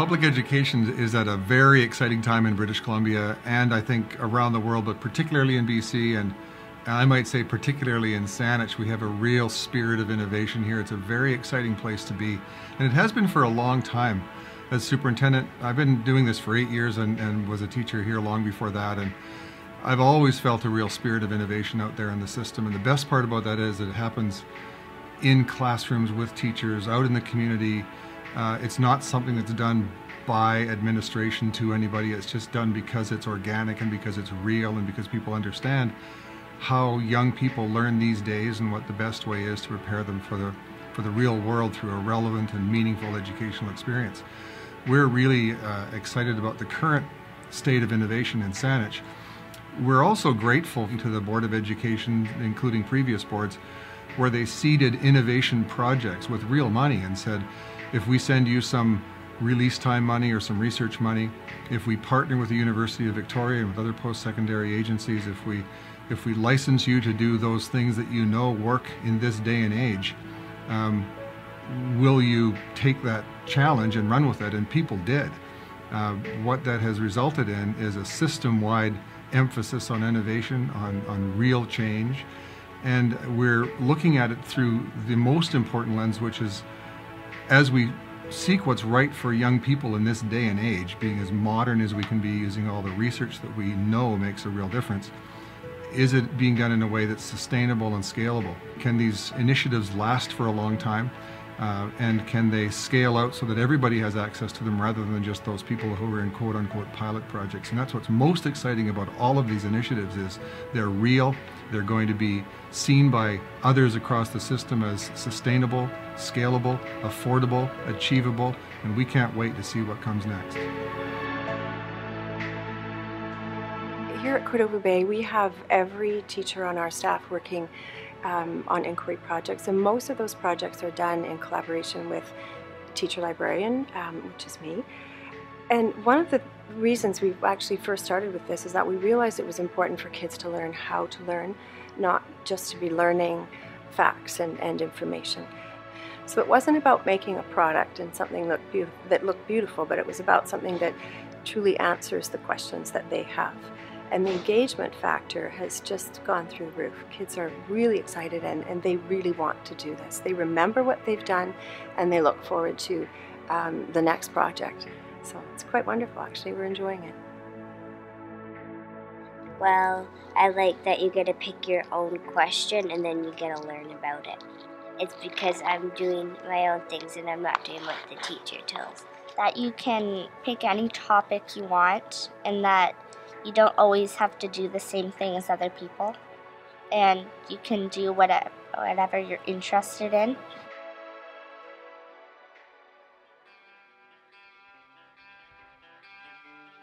Public education is at a very exciting time in British Columbia and I think around the world, but particularly in BC, and I might say particularly in Saanich. We have a real spirit of innovation here. It's a very exciting place to be, and it has been for a long time. As superintendent, I've been doing this for 8 years and was a teacher here long before that, and I've always felt a real spirit of innovation out there in the system, and the best part about that is that it happens in classrooms with teachers, out in the community. It's not something that's done by administration to anybody. It's just done because it's organic and because it's real and because people understand how young people learn these days and what the best way is to prepare them for the real world through a relevant and meaningful educational experience. We're really excited about the current state of innovation in Saanich. We're also grateful to the Board of Education, including previous boards, where they seeded innovation projects with real money and said, if we send you some release time money or some research money, if we partner with the University of Victoria and with other post-secondary agencies, if we license you to do those things that you know work in this day and age, will you take that challenge and run with it? And people did. What that has resulted in is a system-wide emphasis on innovation, on real change, and we're looking at it through the most important lens, which is, as we seek what's right for young people in this day and age, being as modern as we can be, using all the research that we know makes a real difference, is it being done in a way that's sustainable and scalable? Can these initiatives last for a long time? And can they scale out so that everybody has access to them rather than just those people who are in quote-unquote pilot projects? And that's what's most exciting about all of these initiatives, is they're real, they're going to be seen by others across the system as sustainable, scalable, affordable, achievable, and we can't wait to see what comes next. Here at Cordova Bay, we have every teacher on our staff working on inquiry projects, and most of those projects are done in collaboration with teacher librarian, which is me. And one of the reasons we actually first started with this is that we realized it was important for kids to learn how to learn, not just to be learning facts and information. So it wasn't about making a product and something that looked beautiful, but it was about something that truly answers the questions that they have. And the engagement factor has just gone through the roof. Kids are really excited and they really want to do this. They remember what they've done and they look forward to the next project. So it's quite wonderful, actually. We're enjoying it. Well, I like that you get to pick your own question and then you get to learn about it. It's because I'm doing my own things and I'm not doing what the teacher tells. That you can pick any topic you want and that you don't always have to do the same thing as other people, and you can do whatever you're interested in.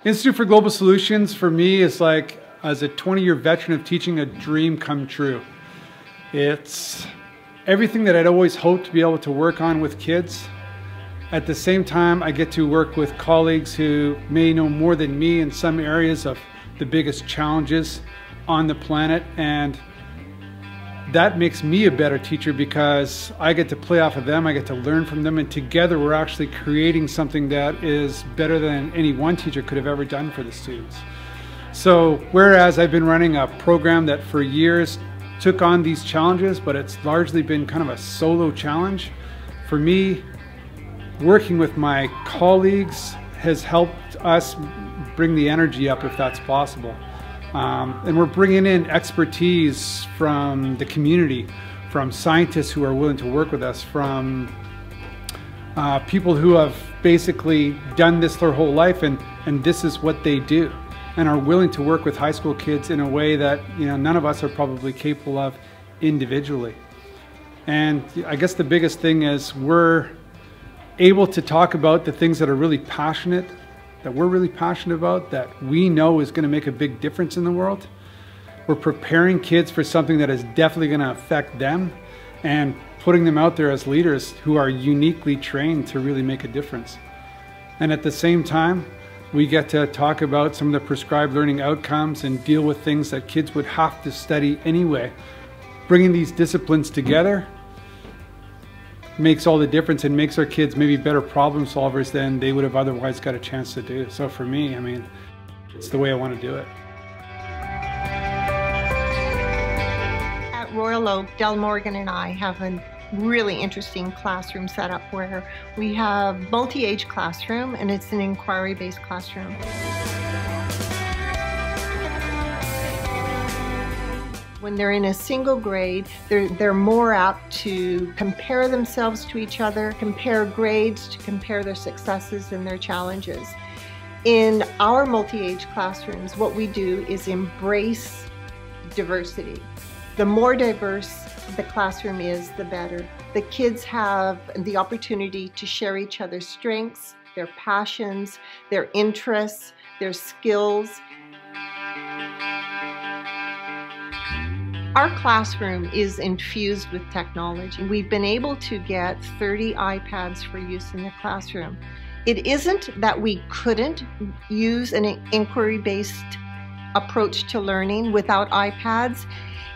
Institute for Global Solutions for me is like, as a 20-year veteran of teaching, a dream come true. It's everything that I'd always hoped to be able to work on with kids. At the same time, I get to work with colleagues who may know more than me in some areas of the biggest challenges on the planet, and that makes me a better teacher because I get to play off of them, I get to learn from them, and together we're actually creating something that is better than any one teacher could have ever done for the students. So whereas I've been running a program that for years took on these challenges, but it's largely been kind of a solo challenge, for me, working with my colleagues has helped us bring the energy up if that's possible. And we're bringing in expertise from the community, from scientists who are willing to work with us, from people who have basically done this their whole life and this is what they do, and are willing to work with high school kids in a way that none of us are probably capable of individually. And I guess the biggest thing is we're able to talk about the things that are really passionate, that we're really passionate about, that we know is going to make a big difference in the world. We're preparing kids for something that is definitely going to affect them and putting them out there as leaders who are uniquely trained to really make a difference. And at the same time, we get to talk about some of the prescribed learning outcomes and deal with things that kids would have to study anyway. Bringing these disciplines together makes all the difference and makes our kids maybe better problem solvers than they would have otherwise got a chance to do. So for me, I mean, it's the way I want to do it. At Royal Oak, Del Morgan and I have a really interesting classroom setup where we have multi-age classroom, and it's an inquiry-based classroom. When they're in a single grade, they're more apt to compare themselves to each other, compare grades, to compare their successes and their challenges. In our multi-age classrooms, what we do is embrace diversity. The more diverse the classroom is, the better. The kids have the opportunity to share each other's strengths, their passions, their interests, their skills. Our classroom is infused with technology. We've been able to get 30 iPads for use in the classroom. It isn't that we couldn't use an inquiry-based approach to learning without iPads.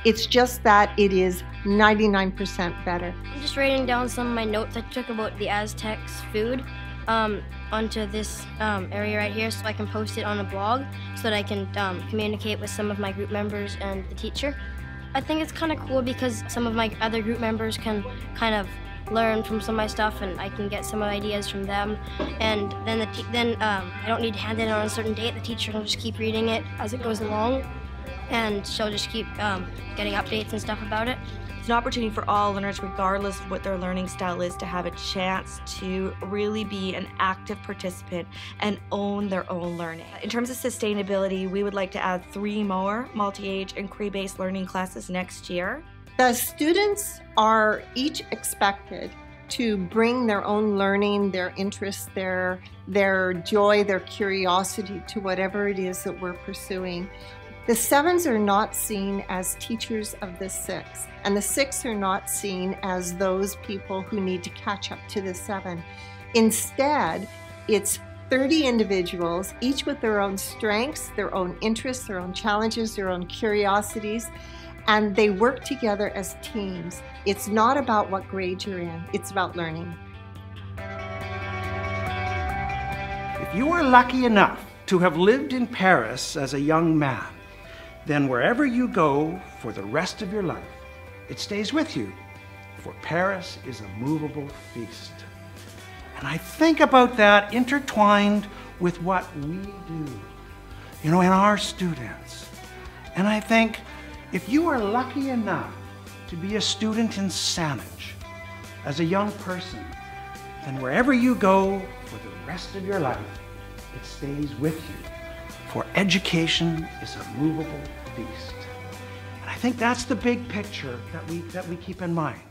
It's just that it is 99% better. I'm just writing down some of my notes I took about the Aztecs' food onto this area right here so I can post it on a blog so that I can communicate with some of my group members and the teacher. I think it's kind of cool because some of my other group members can kind of learn from some of my stuff, and I can get some ideas from them. And then I don't need to hand it in on a certain date. The teacher will just keep reading it as it goes along, and she'll just keep getting updates and stuff about it. It's an opportunity for all learners, regardless of what their learning style is, to have a chance to really be an active participant and own their own learning. In terms of sustainability, we would like to add 3 more multi-age inquiry-based learning classes next year. The students are each expected to bring their own learning, their interests, their joy, their curiosity to whatever it is that we're pursuing. The 7s are not seen as teachers of the 6, and the 6 are not seen as those people who need to catch up to the 7. Instead, it's 30 individuals, each with their own strengths, their own interests, their own challenges, their own curiosities, and they work together as teams. It's not about what grade you're in, it's about learning. If you are lucky enough to have lived in Paris as a young man, then wherever you go for the rest of your life, it stays with you, for Paris is a movable feast. And I think about that intertwined with what we do, in our students. And I think, if you are lucky enough to be a student in Saanich as a young person, then wherever you go for the rest of your life, it stays with you. For education is a movable feast. And I think that's the big picture that we keep in mind.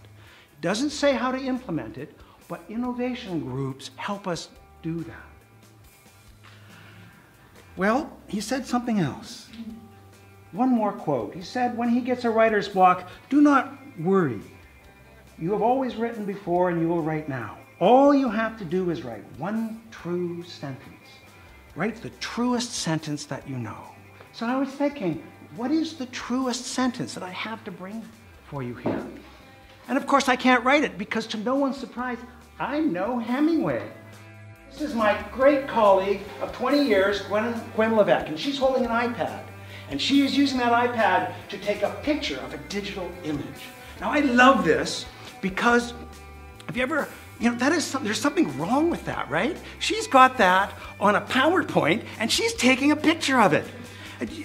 It doesn't say how to implement it, but innovation groups help us do that. Well, he said something else. One more quote. He said, when he gets a writer's block, do not worry. You have always written before and you will write now. All you have to do is write one true sentence. Write the truest sentence that you know. So I was thinking, what is the truest sentence that I have to bring for you here? And of course I can't write it because, to no one's surprise, I know Hemingway. This is my great colleague of 20 years, Gwen Levesque, and she's holding an iPad. And she is using that iPad to take a picture of a digital image. Now I love this because, have you ever, there's something wrong with that, right? She's got that on a PowerPoint and she's taking a picture of it.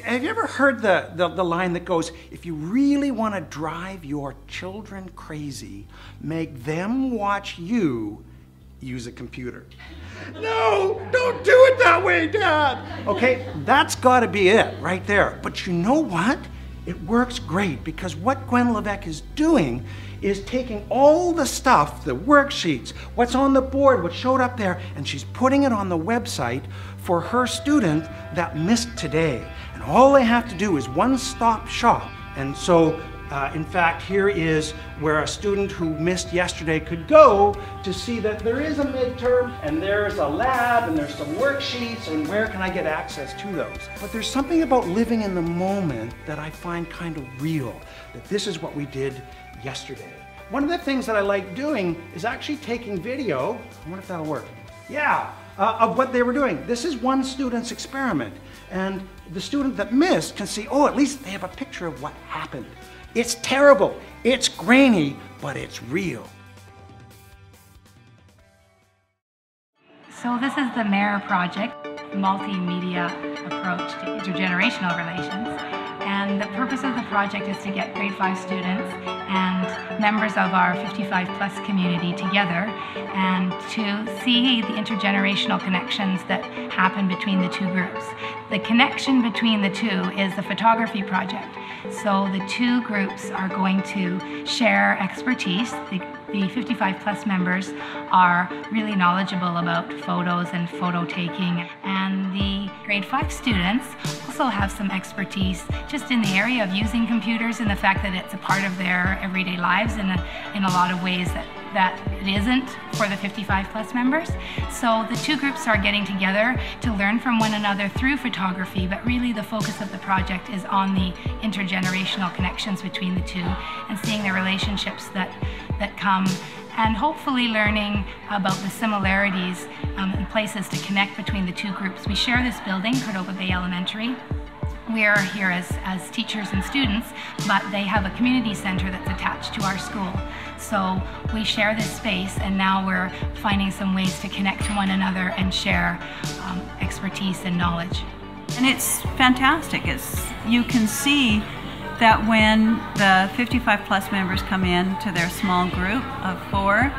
Have you ever heard the line that goes, if you really want to drive your children crazy, make them watch you use a computer? No, don't do it that way, Dad. Okay, that's got to be it right there. But you know what? It works great because what Gwen Levesque is doing is taking all the stuff, the worksheets, what's on the board, what showed up there, and she's putting it on the website for her student that missed today. And all they have to do is one-stop shop. And so, in fact, here is where a student who missed yesterday could go to see that there is a midterm, and there's a lab, and there's some worksheets, and where can I get access to those? But there's something about living in the moment that I find kind of real, that this is what we did yesterday. One of the things that I like doing is actually taking video, I wonder if that'll work, yeah, of what they were doing. This is one student's experiment, and the student that missed can see, oh, at least they have a picture of what happened. It's terrible, it's grainy, but it's real. So this is the MARE project, multimedia approach to intergenerational relations. And the purpose of the project is to get grade 5 students and members of our 55 plus community together and to see the intergenerational connections that happen between the two groups. The connection between the two is the photography project. So the two groups are going to share expertise. The 55 plus members are really knowledgeable about photos and photo taking, and the grade 5 students also have some expertise just in the area of using computers and the fact that it's a part of their everyday lives in a lot of ways that it isn't for the 55 plus members. So the two groups are getting together to learn from one another through photography, but really the focus of the project is on the intergenerational connections between the two and seeing the relationships that come, and hopefully learning about the similarities and places to connect between the two groups. We share this building, Cordova Bay Elementary. We are here as teachers and students, but they have a community center that's attached to our school. So we share this space, and now we're finding some ways to connect to one another and share expertise and knowledge. And it's fantastic. You can see that when the 55 plus members come in to their small group of 4,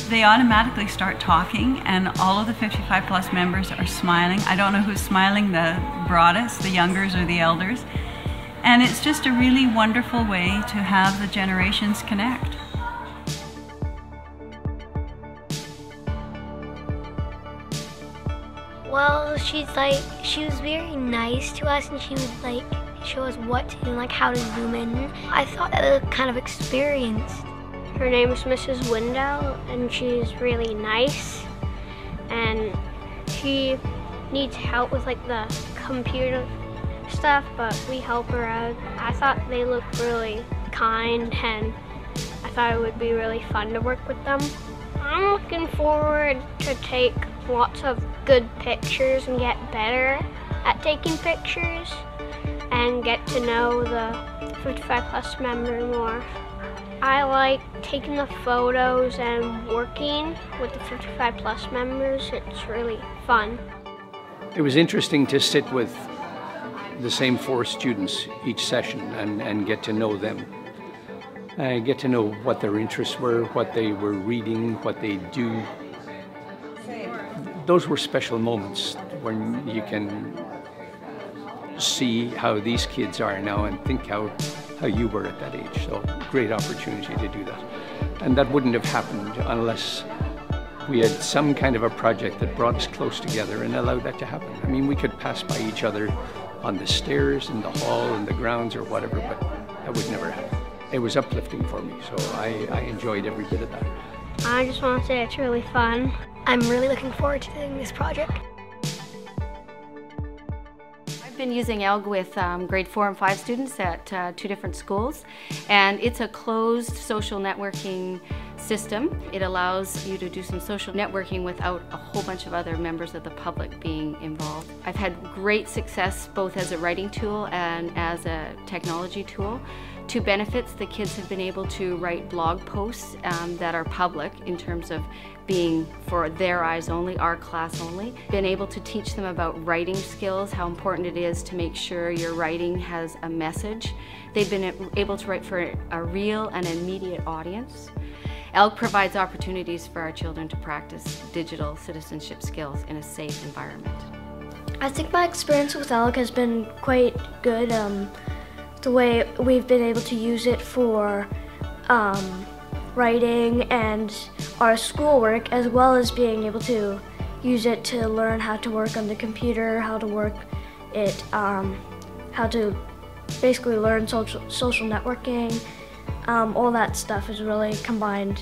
they automatically start talking, and all of the 55 plus members are smiling. I don't know who's smiling the broadest, the youngers or the elders. And it's just a really wonderful way to have the generations connect. Well, she was very nice to us, and she would like show us what to do and like how to zoom in. I thought that was kind of experienced. Her name is Mrs. Windell, and she's really nice, and she needs help with like the computer stuff, but we help her out. I thought they looked really kind, and I thought it would be really fun to work with them. I'm looking forward to take lots of good pictures and get better at taking pictures and get to know the 55 plus member more. I like taking the photos and working with the 55 plus members. It's really fun. It was interesting to sit with the same 4 students each session and get to know them. Get to know what their interests were, what they were reading, what they do. Those were special moments when you can see how these kids are now and think how you were at that age. So great opportunity to do that. And that wouldn't have happened unless we had some kind of a project that brought us close together and allowed that to happen. I mean, we could pass by each other on the stairs, in the hall, in the grounds or whatever, but that would never happen. It was uplifting for me, so I enjoyed every bit of that. I just want to say it's really fun. I'm really looking forward to doing this project. I've been using ELG with grade 4 and 5 students at 2 different schools, and it's a closed social networking system. It allows you to do some social networking without a whole bunch of other members of the public being involved. I've had great success both as a writing tool and as a technology tool. 2 benefits: the kids have been able to write blog posts that are public in terms of being for their eyes only, our class only. Been able to teach them about writing skills, how important it is to make sure your writing has a message. They've been able to write for a real and immediate audience. ELG provides opportunities for our children to practice digital citizenship skills in a safe environment. I think my experience with ELG has been quite good. The way we've been able to use it for writing and our schoolwork, as well as being able to use it to learn how to work on the computer, how to work it, how to basically learn social networking. All that stuff is really combined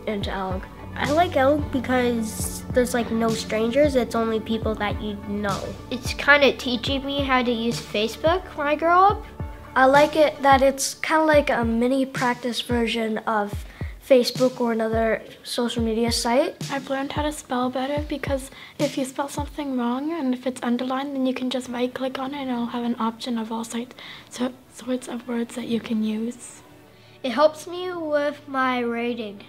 into ELG. I like ELG because there's like no strangers, it's only people that you know. It's kind of teaching me how to use Facebook when I grow up. I like it that it's kind of like a mini practice version of Facebook or another social media site. I've learned how to spell better because if you spell something wrong and if it's underlined, then you can just right-click on it and it'll have an option of all sorts of words that you can use. It helps me with my rating.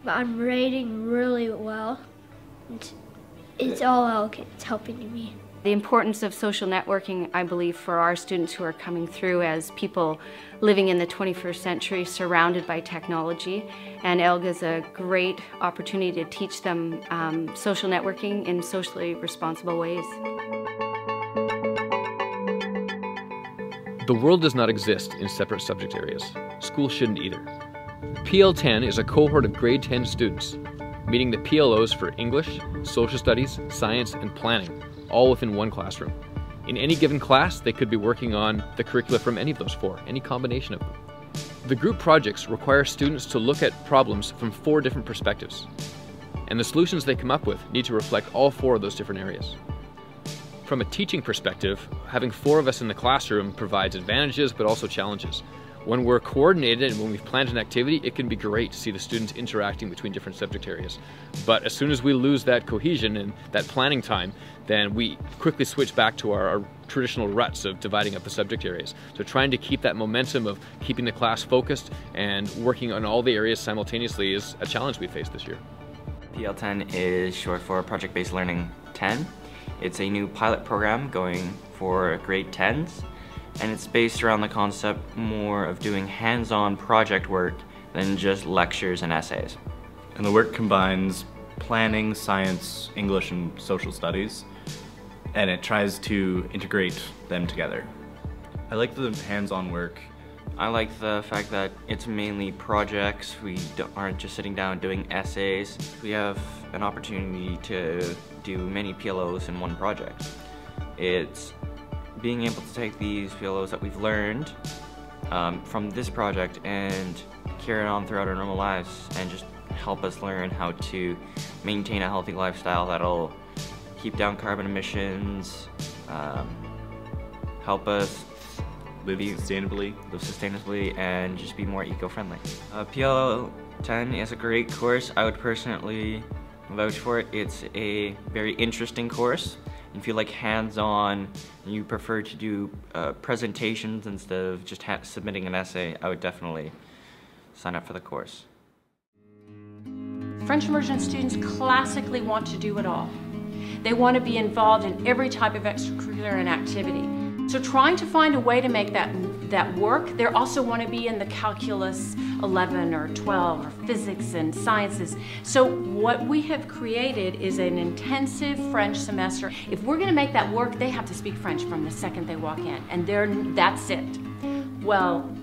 I'm rating really well. It's helping me. The importance of social networking, I believe, for our students who are coming through as people living in the 21st century surrounded by technology. And ELG is a great opportunity to teach them social networking in socially responsible ways. The world does not exist in separate subject areas. Schools shouldn't either. PL10 is a cohort of grade 10 students, meeting the PLOs for English, social studies, science, and planning, all within one classroom. In any given class, they could be working on the curricula from any of those four, any combination of them. The group projects require students to look at problems from 4 different perspectives, and the solutions they come up with need to reflect all 4 of those different areas. From a teaching perspective, having 4 of us in the classroom provides advantages but also challenges. When we're coordinated and when we've planned an activity, it can be great to see the students interacting between different subject areas. But as soon as we lose that cohesion and that planning time, then we quickly switch back to our traditional ruts of dividing up the subject areas. So trying to keep that momentum of keeping the class focused and working on all the areas simultaneously is a challenge we faced this year. PL10 is short for Project-Based Learning 10. It's a new pilot program going for grade 10s. And it's based around the concept more of doing hands-on project work than just lectures and essays. And the work combines planning, science, English, and social studies, and it tries to integrate them together. I like the hands-on work. I like the fact that it's mainly projects. We aren't just sitting down doing essays. We have an opportunity to do many PLOs in one project. It's being able to take these PLOs that we've learned from this project and carry it on throughout our normal lives and just help us learn how to maintain a healthy lifestyle that'll keep down carbon emissions, help us live sustainably, and just be more eco-friendly. PL10 is a great course. I would personally vouch for it. It's a very interesting course. If you like hands-on and you prefer to do presentations instead of just submitting an essay, I would definitely sign up for the course. French immersion students classically want to do it all. They want to be involved in every type of extracurricular and activity. So trying to find a way to make that work, they also want to be in the calculus 11 or 12 or physics and sciences. So what we have created is an intensive French semester. If we're going to make that work, they have to speak French from the second they walk in, and that's it. Well,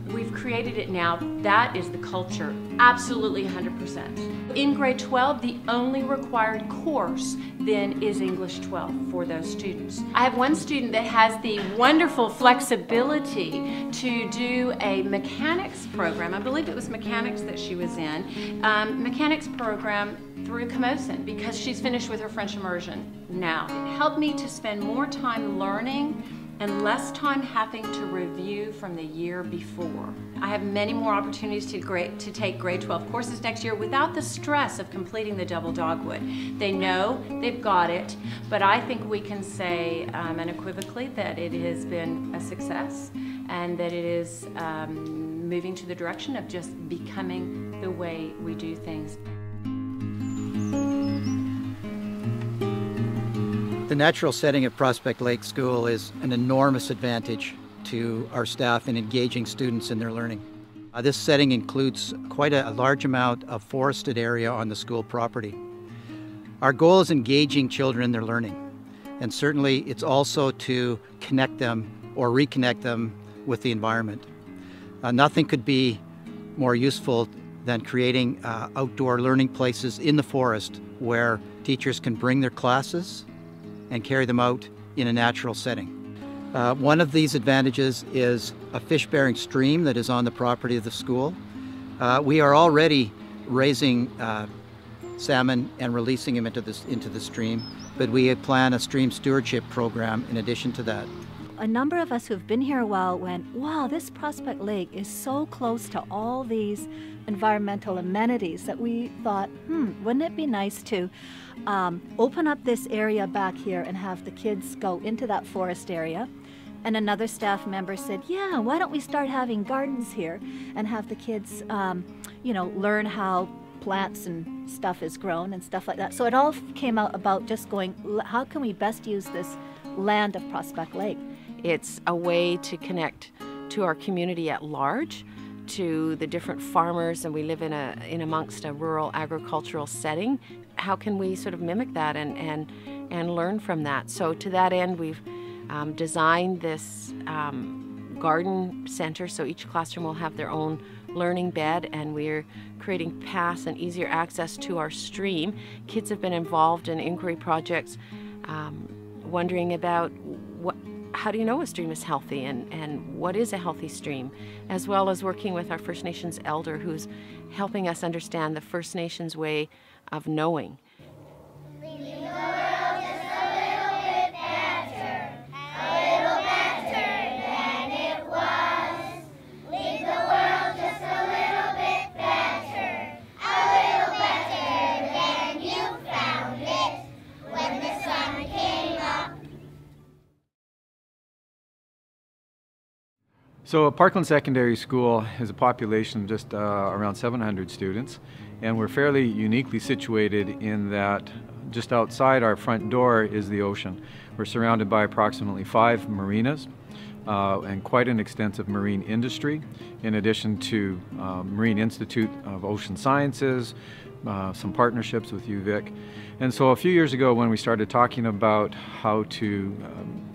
we've created it now. That is the culture, absolutely 100%. In grade 12, the only required course then is English 12 for those students. I have one student that has the wonderful flexibility to do a mechanics program. I believe it was mechanics that she was in. Mechanics program through Camosun because she's finished with her French immersion now. It helped me to spend more time learning and less time having to review from the year before. I have many more opportunities to take grade 12 courses next year without the stress of completing the double dogwood. They know they've got it, but I think we can say unequivocally that it has been a success and that it is moving to the direction of just becoming the way we do things. The natural setting at Prospect Lake School is an enormous advantage to our staff in engaging students in their learning. This setting includes quite a large amount of forested area on the school property. Our goal is engaging children in their learning, and certainly it's also to connect them or reconnect them with the environment. Nothing could be more useful than creating outdoor learning places in the forest where teachers can bring their classes and carry them out in a natural setting. One of these advantages is a fish-bearing stream that is on the property of the school. We are already raising salmon and releasing them into the stream, but we plan a stream stewardship program in addition to that. a number of us who've been here a while went, wow, this Prospect Lake is so close to all these environmental amenities that we thought, wouldn't it be nice to open up this area back here and have the kids go into that forest area. And another staff member said, yeah, why don't we start having gardens here and have the kids, you know, learn how plants and stuff is grown and stuff like that. So it all came out about just going, how can we best use this land of Prospect Lake? It's a way to connect to our community at large, to the different farmers, and we live in amongst a rural agricultural setting. How can we sort of mimic that and learn from that? So to that end, we've designed this garden center, so each classroom will have their own learning bed, and we're creating paths and easier access to our stream. Kids have been involved in inquiry projects, wondering about how do you know a stream is healthy and what is a healthy stream, as well as working with our First Nations elder who's helping us understand the First Nations way of knowing. So Parkland Secondary School is a population of just around 700 students, and we're fairly uniquely situated in that just outside our front door is the ocean. We're surrounded by approximately 5 marinas and quite an extensive marine industry, in addition to Marine Institute of Ocean Sciences, some partnerships with UVic. And so a few years ago when we started talking about how to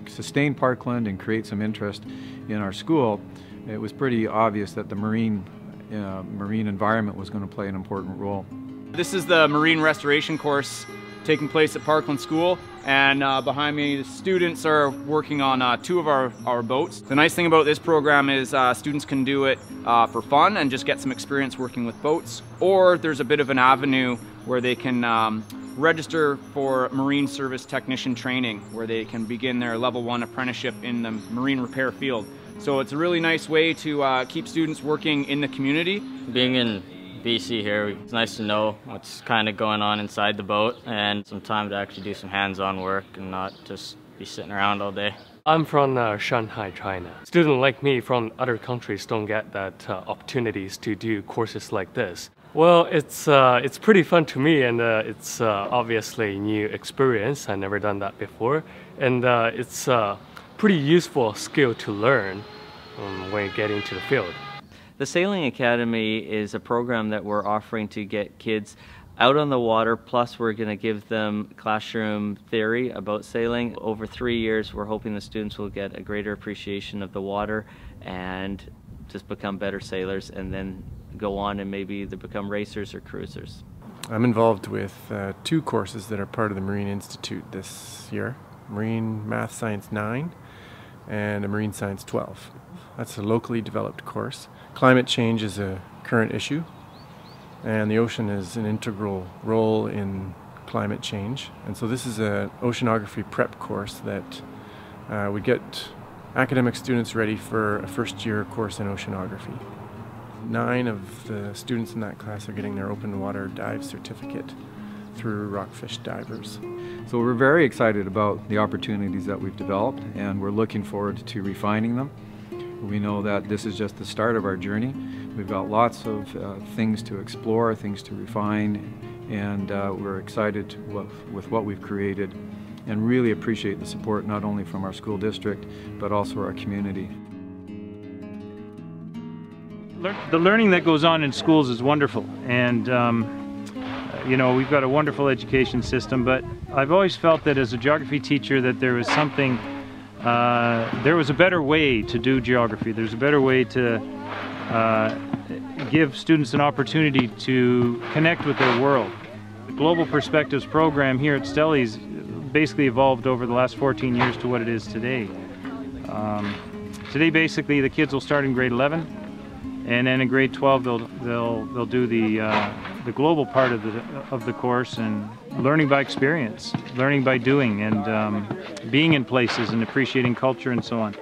sustain Parkland and create some interest in our school, it was pretty obvious that the marine environment was going to play an important role. This is the marine restoration course taking place at Parkland School, and behind me the students are working on 2 of our boats. The nice thing about this program is students can do it for fun and just get some experience working with boats, or there's a bit of an avenue where they can register for marine service technician training, where they can begin their level 1 apprenticeship in the marine repair field. So it's a really nice way to keep students working in the community. Being in BC here, it's nice to know what's kind of going on inside the boat and some time to actually do some hands-on work and not just be sitting around all day. I'm from Shanghai, China. Students like me from other countries don't get that opportunities to do courses like this. Well, it's pretty fun to me, and it's obviously a new experience. I've never done that before, and it's a pretty useful skill to learn when you get into the field. The Sailing Academy is a program that we're offering to get kids out on the water, plus we're going to give them classroom theory about sailing. Over 3 years, we're hoping the students will get a greater appreciation of the water and just become better sailors, and then go on and maybe either become racers or cruisers. I'm involved with 2 courses that are part of the Marine Institute this year. Marine Math Science 9 and a Marine Science 12. That's a locally developed course. Climate change is a current issue, and the ocean is an integral role in climate change. And so this is an oceanography prep course that would get academic students ready for a first-year course in oceanography. 9 of the students in that class are getting their open water dive certificate through Rockfish Divers. So we're very excited about the opportunities that we've developed, and we're looking forward to refining them. We know that this is just the start of our journey. We've got lots of things to explore, things to refine, and we're excited with what we've created, and really appreciate the support not only from our school district but also our community. The learning that goes on in schools is wonderful, and you know, we've got a wonderful education system, but I've always felt that as a geography teacher that there was something, there was a better way to do geography. There's a better way to give students an opportunity to connect with their world. The Global Perspectives program here at Stelli's basically evolved over the last 14 years to what it is today. Today basically the kids will start in grade 11, And then in grade 12, they'll do the global part of the course, and learning by experience, learning by doing, and being in places and appreciating culture and so on.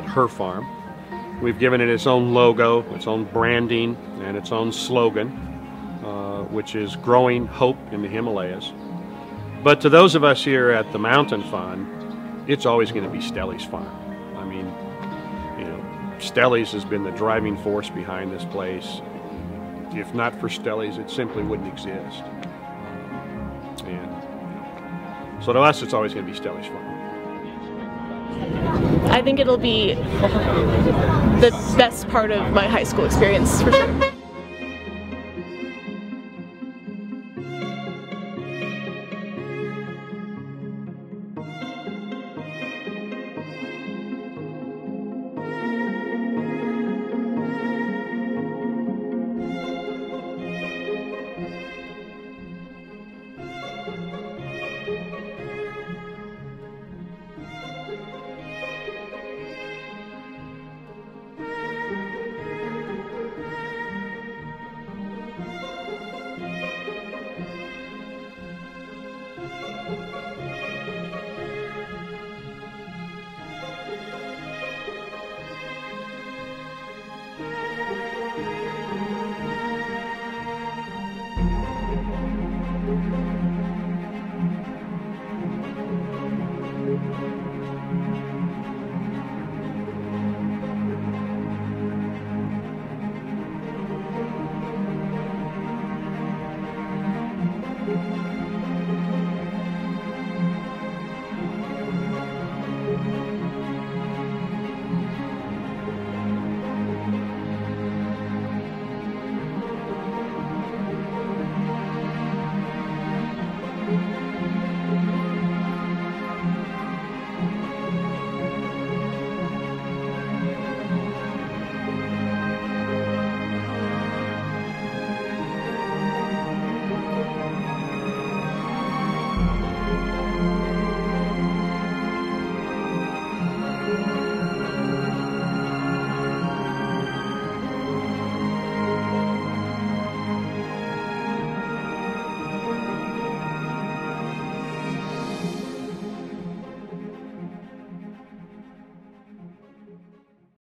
Her farm. We've given it its own logo, its own branding, and its own slogan, which is growing hope in the Himalayas. But to those of us here at the Mountain Fund, it's always going to be Stelly's farm. I mean, you know, Stelly's has been the driving force behind this place. If not for Stelly's, it simply wouldn't exist. And so to us, it's always going to be Stelly's farm. I think it'll be the best part of my high school experience, for sure.